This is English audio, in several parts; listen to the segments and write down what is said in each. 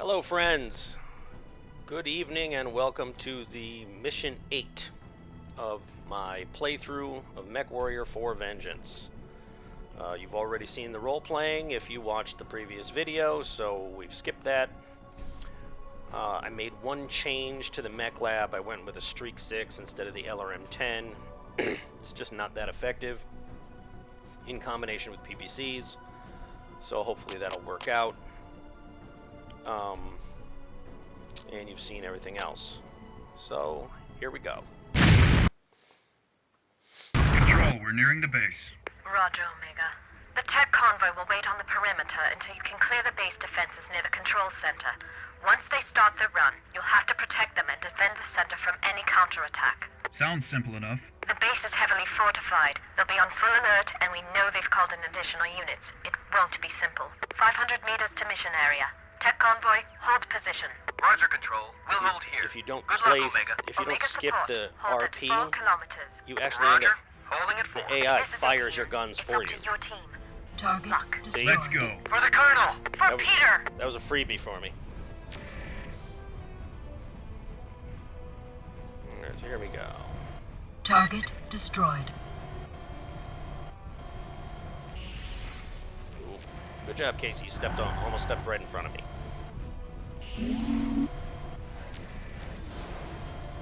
Hello friends, good evening and welcome to the Mission 8 of my playthrough of Mechwarrior for Vengeance. You've already seen the role-playing if you watched the previous video, so we've skipped that. I made one change to the mech lab. I went with a Streak 6 instead of the LRM-10. It's just not that effective in combination with PPCs, so hopefully that'll work out. And you've seen everything else. So, here we go. Control, we're nearing the base. Roger, Omega. The tech convoy will wait on the perimeter until you can clear the base defenses near the control center. Once they start their run, you'll have to protect them and defend the center from any counterattack. Sounds simple enough. The base is heavily fortified. They'll be on full alert, and we know they've called in additional units. It won't be simple. 500 meters to mission area. Tech convoy, hold position. Roger, Control. We'll hold here. If you don't Good place, luck, Omega. if you don't Omega skip support. the Hold at RP, 4 kilometers. you actually end Roger. up, Holding at 4. the AI This is fires it. your guns It's for up you. to your team. Target Luck. destroyed. Let's go. For the Colonel! For That was- Peter! That was a freebie for me. Alright, so here we go. Target destroyed. Ooh. Good job, Casey. You almost stepped right in front of me.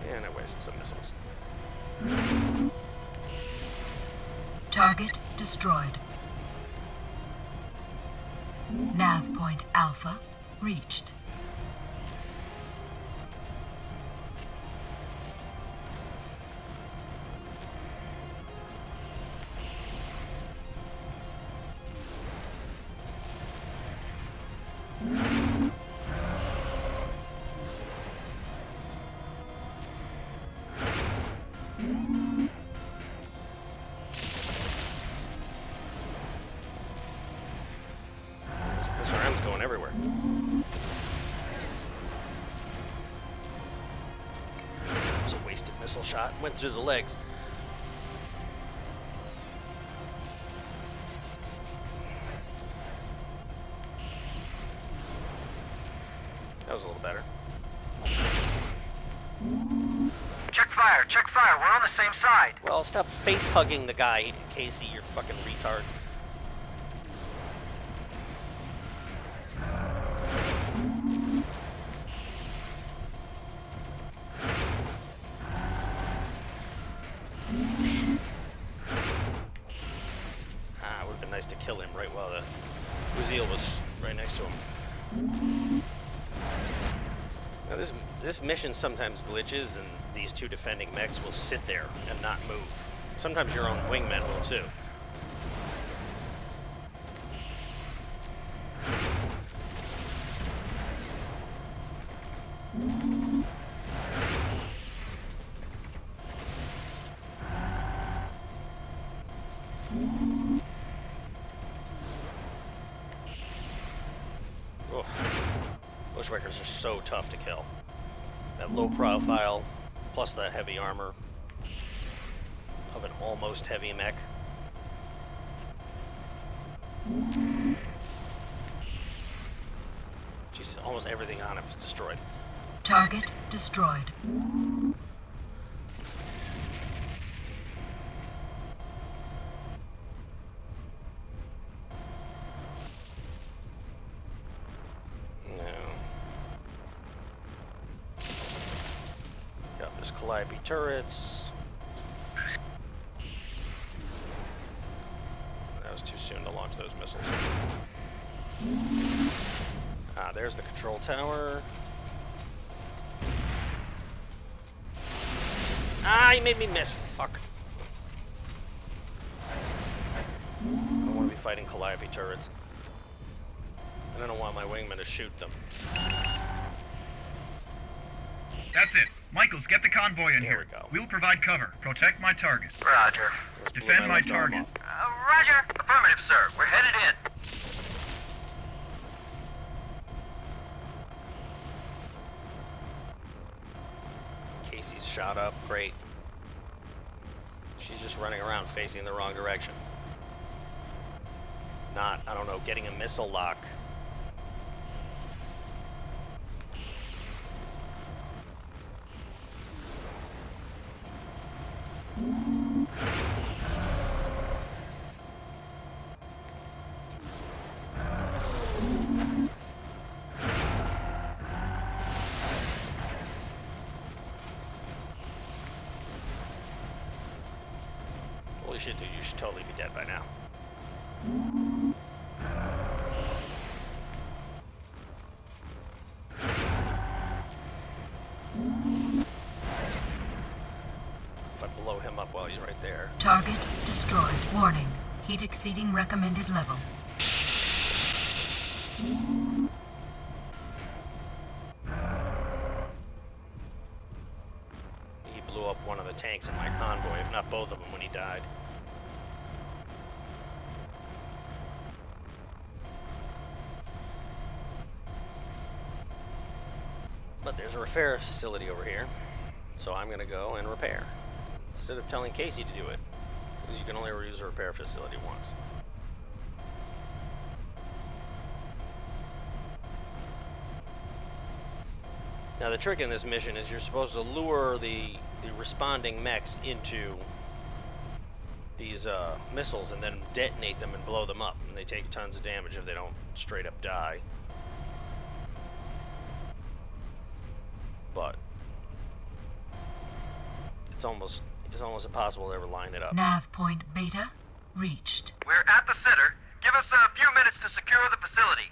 And I wasted some missiles. Target destroyed. Nav point Alpha reached. This round's going everywhere. That was a wasted missile shot. Went through the legs. That was a little better. Check fire, check fire. We're on the same side. Well, stop face-hugging the guy, Casey, you fucking retard. Ah, it would have been nice to kill him right while the Uziel was right next to him. Now this mission sometimes glitches, and these two defending mechs will sit there and not move. Sometimes your own wingmen will too. Ugh. Bushwhackers are so tough to kill. That low profile, plus that heavy armor of an almost heavy mech. Jeez, almost everything on him is destroyed. Target destroyed. Got this Calliope turrets. That was too soon to launch those missiles. Ah, there's the control tower. Ah, you made me miss. Fuck. I don't want to be fighting Calliope turrets. And I don't want my wingmen to shoot them. That's it. Michaels, get the convoy in Here here. we go. We'll provide cover. Protect my target. Roger. Just blew Defend my left arm target. off. Roger. Affirmative, sir. We're headed in. Casey's shot up. Great. She's just running around facing the wrong direction. Not, I don't know, getting a missile lock. should do. You should totally be dead by now. If I blow him up while he's right there. Target destroyed. Warning. Heat exceeding recommended level. He blew up one of the tanks in my convoy, if not both of them, when he died. But there's a repair facility over here, so I'm gonna go and repair instead of telling Casey to do it, because you can only use a repair facility once. Now the trick in this mission is you're supposed to lure the responding mechs into these missiles and then detonate them and blow them up, and they take tons of damage if they don't straight up die. But it's almost impossible to ever line it up. Nav point beta reached. We're at the center. Give us a few minutes to secure the facility.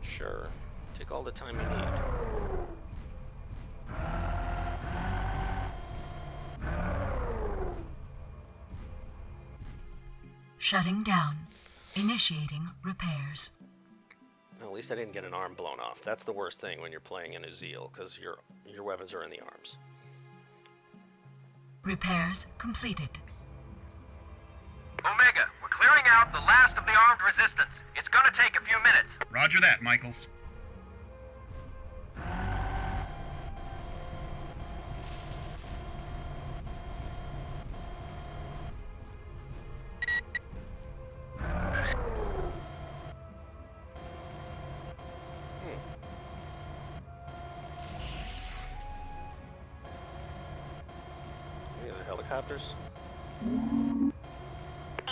Sure. Take all the time you need. Shutting down. Initiating repairs. Well, at least I didn't get an arm blown off. That's the worst thing when you're playing in Uziel, because your weapons are in the arms. Repairs completed. Omega, we're clearing out the last of the armed resistance. It's gonna take a few minutes. Roger that, Michaels. Any other helicopters? Ian,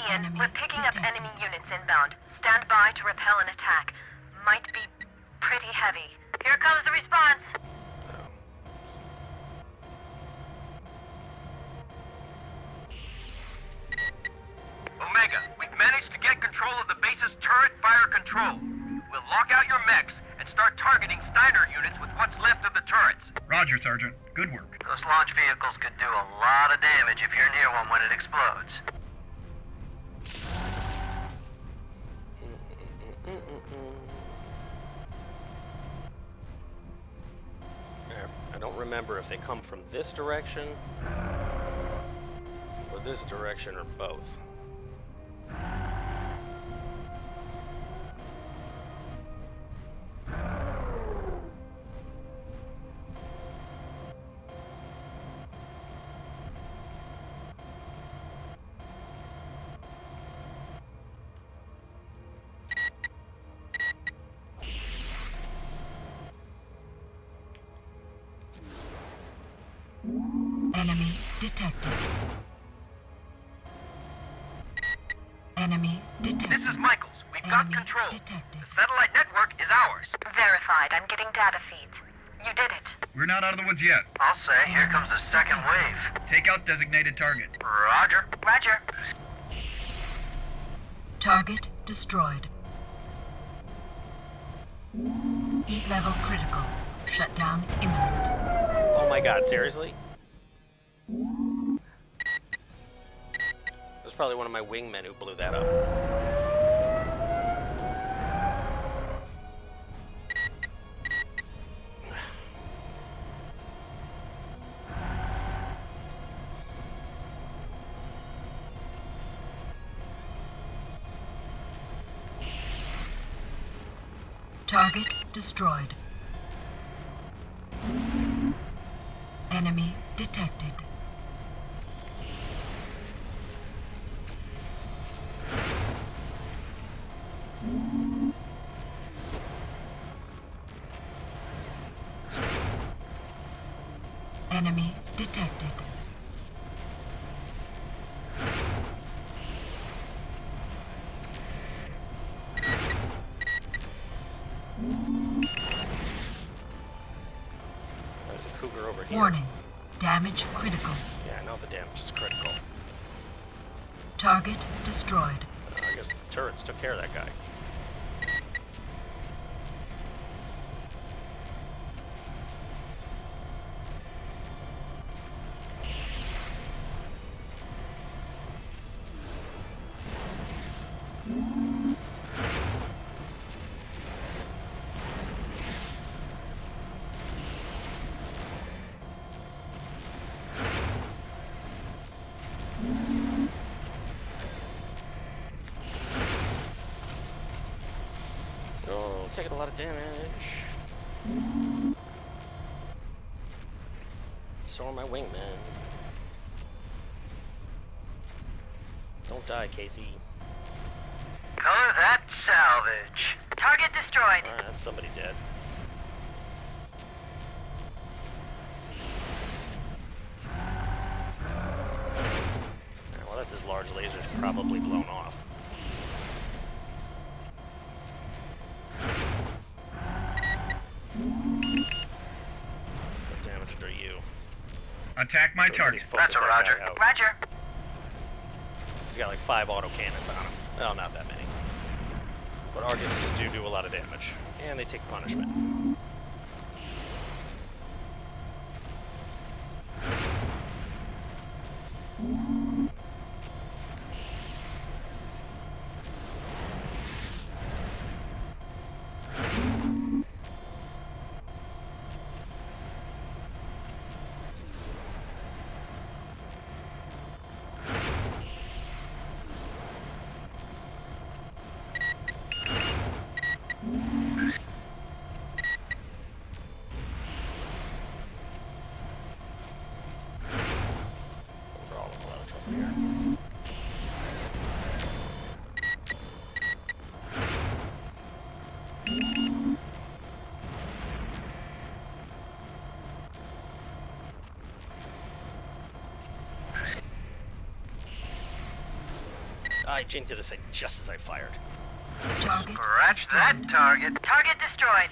Enemy we're picking up detected. enemy units inbound. Stand by to repel an attack. Might be pretty heavy. Here comes the response. Omega, we've managed to get control of the base's turret fire control. We'll lock out your mechs and start targeting Steiner units with what's left of the turrets. Roger, Sergeant. Good work. Those launch vehicles could do a lot of damage if you're near one when it explodes. I don't remember if they come from this direction or this direction or both. Enemy detected. Enemy detected. This is Michaels. We've got Enemy control. detected. The satellite network is ours. Verified. I'm getting data feeds. You did it. We're not out of the woods yet. I'll say, here comes the second wave. Take out designated target. Roger. Roger. Target destroyed. Heat level critical. Shutdown imminent. Oh my god, seriously? It was probably one of my wingmen who blew that up. Target destroyed. Enemy detected. Enemy detected. There's a cougar over here. Warning. Damage critical. Yeah, I know the damage is critical. Target destroyed. I guess the turrets took care of that guy. Oh, taking a lot of damage. So are my wingmen. Don't die, Casey. Color that salvage. Target destroyed. Alright, that's somebody dead. Well, that's his large laser's probably blown off. What damage are you? Attack my Everybody's target. focused That's a that guy Roger. out. Roger. He's got like 5 autocannons on him. Well, not that many. But Arguses do a lot of damage. And they take punishment. We're all in a lot of trouble here. I jinked this just as I fired. Target Scratch destroyed. that target. Target destroyed.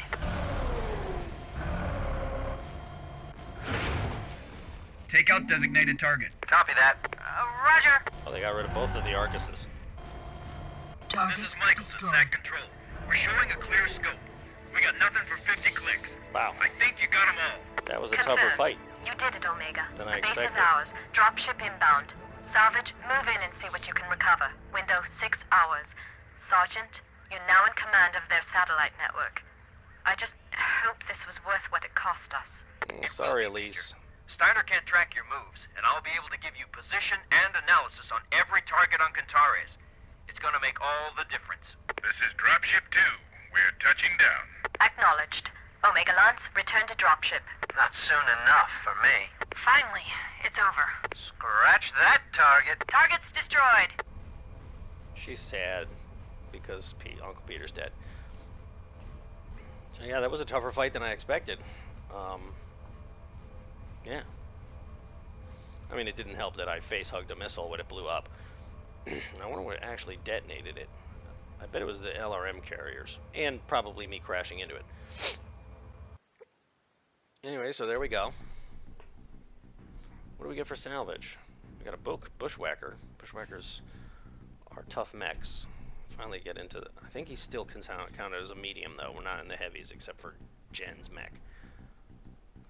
Take out designated target. Copy that. Roger. Oh, they got rid of both of the Arguses. Target This is Michael to destroyed. SAC Control. We're showing a clear scope. We got nothing for 50 clicks. Wow, I think you got them all. that was a tougher Confirmed. fight You did it, Omega. than The I base is expected. ours. Dropship inbound. Salvage, move in and see what you can recover. Window 6 hours. Sergeant, you're now in command of their satellite network. I just hope this was worth what it cost us. Sorry, Elise. Steiner can't track your moves, and I'll be able to give you position and analysis on every target on Cantares. It's gonna make all the difference. This is Dropship 2. We're touching down. Acknowledged. Omega Lance, return to dropship. Not soon enough for me. Finally, it's over. Scratch that target. Target's destroyed. She's sad because Uncle Peter's dead. So yeah, that was a tougher fight than I expected. Yeah. I mean, it didn't help that I face-hugged a missile when it blew up. I wonder what actually detonated it. I bet it was the LRM carriers, and probably me crashing into it. Anyway, so there we go. What do we get for salvage? We got a bushwhacker. Bushwhackers are tough mechs. Finally get into the... I think he's still counted as a medium, though. We're not in the heavies, except for Jen's mech.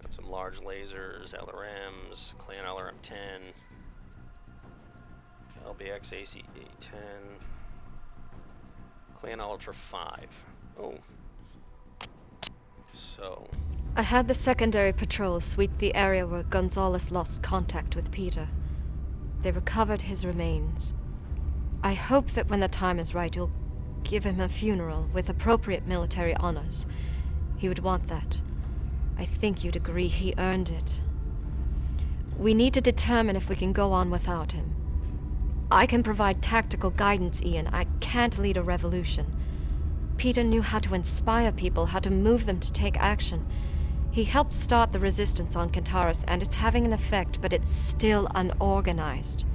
Got some large lasers, LRMs, Clan LRM 10, LBX AC 10, Clan Ultra 5. Oh. So... I had the secondary patrol sweep the area where Gonzalez lost contact with Peter. They recovered his remains. I hope that when the time is right, you'll give him a funeral with appropriate military honors. He would want that. I think you'd agree he earned it. We need to determine if we can go on without him. I can provide tactical guidance, Ian. I can't lead a revolution. Peter knew how to inspire people, how to move them to take action. He helped start the resistance on Cantares, and it's having an effect, but it's still unorganized.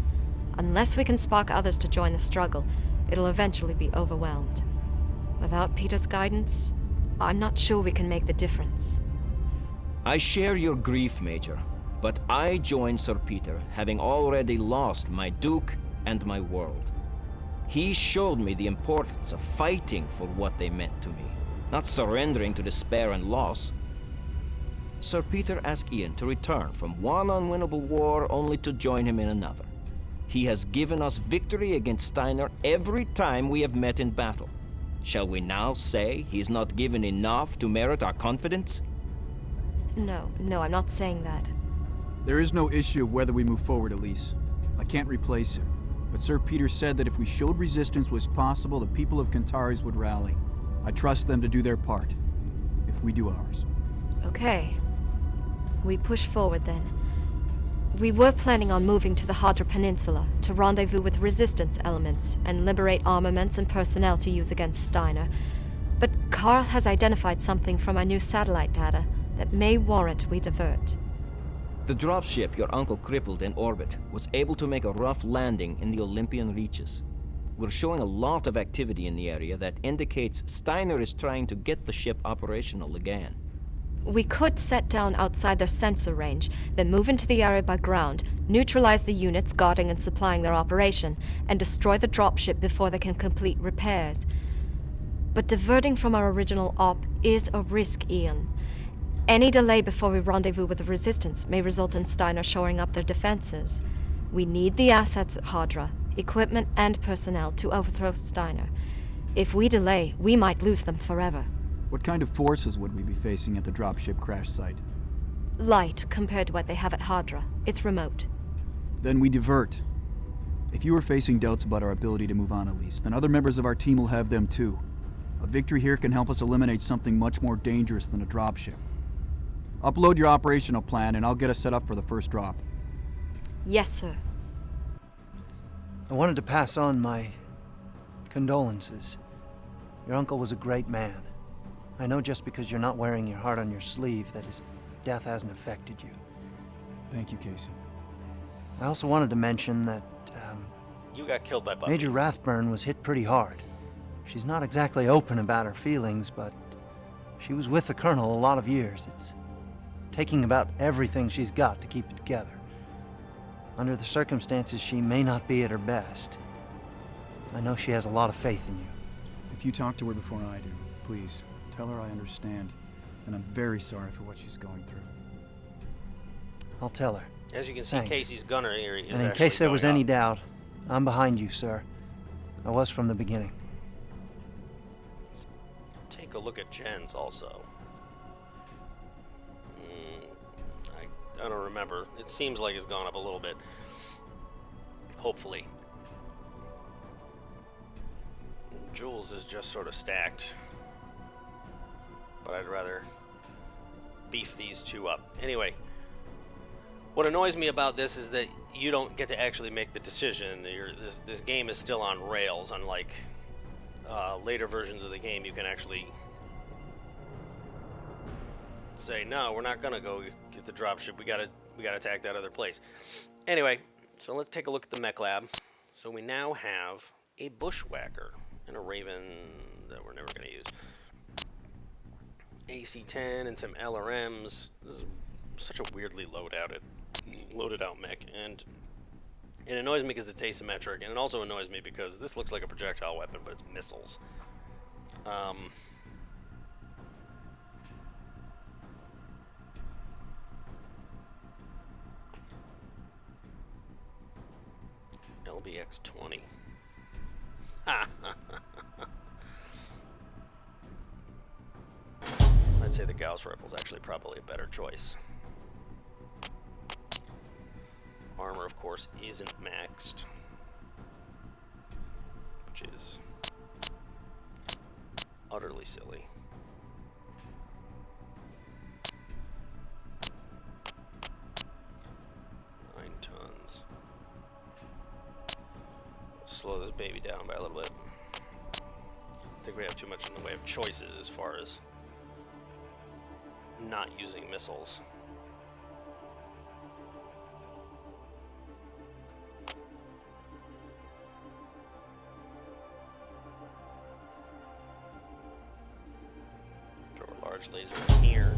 Unless we can spark others to join the struggle, it'll eventually be overwhelmed. Without Peter's guidance, I'm not sure we can make the difference. I share your grief, Major, but I joined Sir Peter, having already lost my Duke and my world. He showed me the importance of fighting for what they meant to me, not surrendering to despair and loss. Sir Peter asked Ian to return from one unwinnable war only to join him in another. He has given us victory against Steiner every time we have met in battle. Shall we now say he's not given enough to merit our confidence? No, I'm not saying that. There is no issue of whether we move forward, Elise. I can't replace her. But Sir Peter said that if we showed resistance was possible, the people of Cantaris would rally. I trust them to do their part, if we do ours. Okay. We push forward then. We were planning on moving to the Hadra Peninsula to rendezvous with resistance elements and liberate armaments and personnel to use against Steiner. But Carl has identified something from our new satellite data that may warrant we divert. The dropship your uncle crippled in orbit was able to make a rough landing in the Olympian reaches. We're showing a lot of activity in the area that indicates Steiner is trying to get the ship operational again. We could set down outside their sensor range, then move into the area by ground, neutralize the units guarding and supplying their operation, and destroy the dropship before they can complete repairs. But diverting from our original op is a risk, Ian. Any delay before we rendezvous with the Resistance may result in Steiner shoring up their defenses. We need the assets at Hadra, equipment and personnel to overthrow Steiner. If we delay, we might lose them forever. What kind of forces would we be facing at the dropship crash site? Light compared to what they have at Hadra. It's remote. Then we divert. If you are facing doubts about our ability to move on, Elise, then other members of our team will have them too. A victory here can help us eliminate something much more dangerous than a dropship. Upload your operational plan and I'll get us set up for the first drop. Yes, sir. I wanted to pass on my condolences. Your uncle was a great man. I know just because you're not wearing your heart on your sleeve that his death hasn't affected you. Thank you, Casey. I also wanted to mention that, You got killed by Buffy. Major Rathburn was hit pretty hard. She's not exactly open about her feelings, but she was with the Colonel a lot of years. It's taking about everything she's got to keep it together. Under the circumstances, she may not be at her best. I know she has a lot of faith in you. If you talk to her before I do, please, tell her I understand, and I'm very sorry for what she's going through. I'll tell her. As you can see, Thanks. Casey's gunner area is And in actually case there was going any up. doubt, I'm behind you, sir. I was from the beginning. Take a look at Jen's also. I don't remember. It seems like it's gone up a little bit. Hopefully. Jules is just sort of stacked. But I'd rather beef these two up. Anyway, what annoys me about this is that you don't get to actually make the decision. This game is still on rails. Unlike later versions of the game, you can actually say, no, we're not gonna go get the dropship. We gotta attack that other place. Anyway, so let's take a look at the mech lab. So we now have a bushwhacker and a Raven that we're never gonna use. AC-10 and some LRMs. This is such a weirdly loaded out mech, and it annoys me because it's asymmetric, and it also annoys me because this looks like a projectile weapon, but it's missiles. LBX-20. I'd say the Gauss rifle is actually probably a better choice. Armor, of course, isn't maxed, which is utterly silly. Tons. Let's slow this baby down by a little bit. I think we have too much in the way of choices as far as not using missiles. Throw a large laser in here.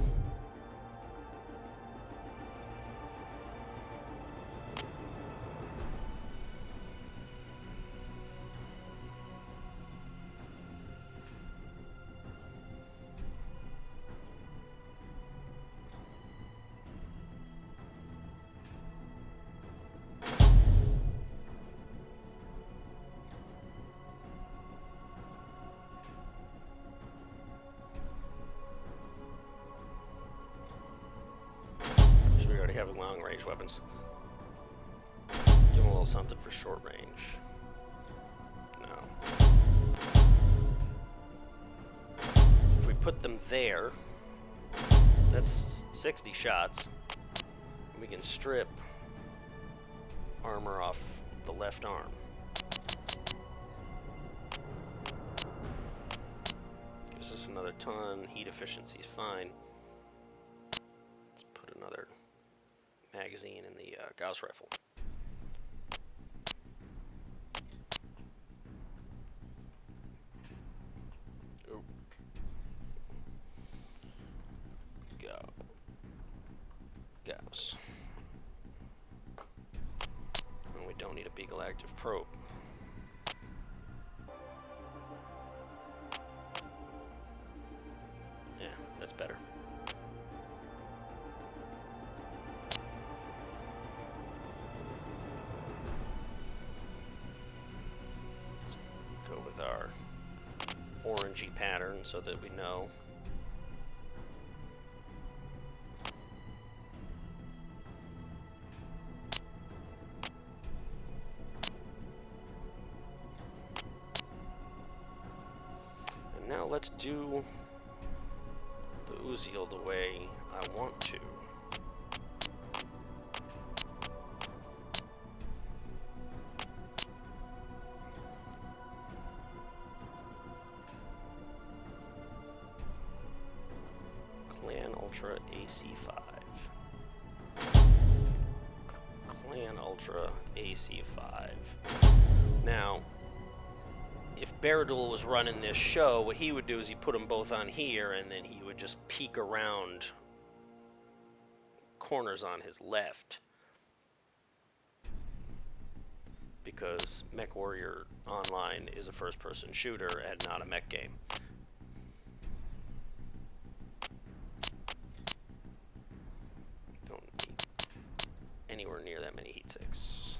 have long-range weapons. Give him a little something for short range. No. If we put them there, that's 60 shots. We can strip armor off the left arm. Gives us another ton. Heat efficiency is fine. Let's put another magazine in the Gauss rifle. Oh. Gauss. And we don't need a Beagle active probe. Yeah, that's better. Let's go with our orangey pattern so that we know. And now let's do the Uziel the way I want to. Clan Ultra AC5. Clan Ultra AC5. Now, if Baradul was running this show, what he would do is he'd put them both on here, and then he would just peek around corners on his left. Because Mechwarrior Online is a first-person shooter and not a mech game. Don't need anywhere near that many heat sinks.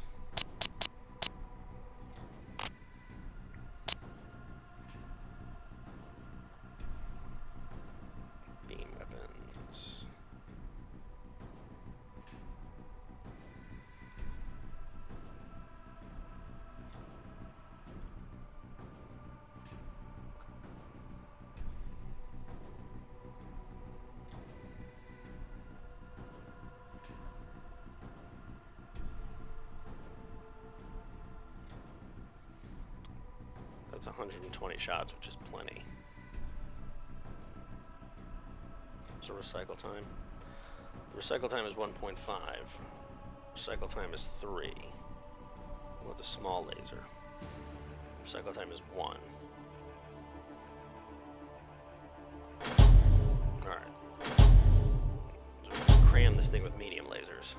Beam weapons. That's 120 shots, which is plenty. What's the recycle time? The recycle time is 1.5. Recycle time is 3. With a small laser. Recycle time is 1. Alright. So we'll just cram this thing with medium lasers.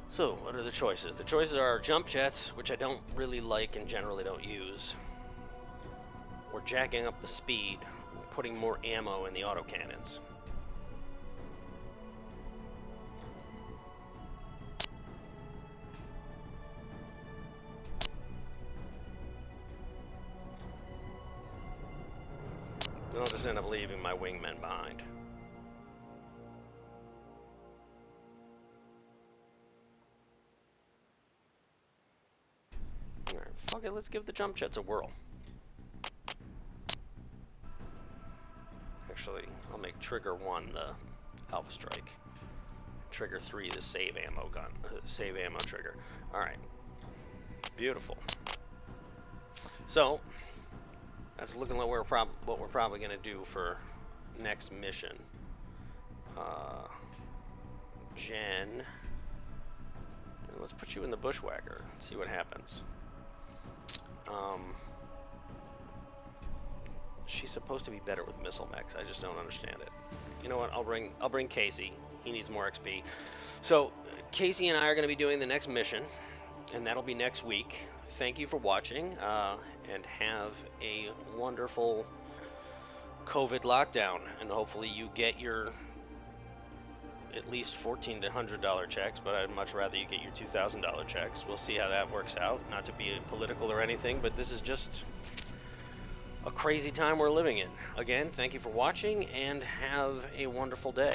So, what are the choices? The choices are jump jets, which I don't really like and generally don't use, or jacking up the speed, putting more ammo in the autocannons. Then I'll just end up leaving my wingmen behind. Alright, fuck it, let's give the jump jets a whirl. Actually, I'll make trigger 1 the Alpha Strike. Trigger 3 the save ammo gun, save ammo trigger. Alright. Beautiful. So, that's looking like what we're probably going to do for next mission. Jen. Let's put you in the Bushwhacker, see what happens. She's supposed to be better with missile mechs. I just don't understand it. You know what? I'll bring Casey. He needs more XP. So Casey and I are going to be doing the next mission, and that'll be next week. Thank you for watching, and have a wonderful COVID lockdown. And hopefully you get your at least $1,400 checks, but I'd much rather you get your $2,000 checks. We'll see how that works out. Not to be political or anything, but this is just a crazy time we're living in. Again, thank you for watching, and have a wonderful day.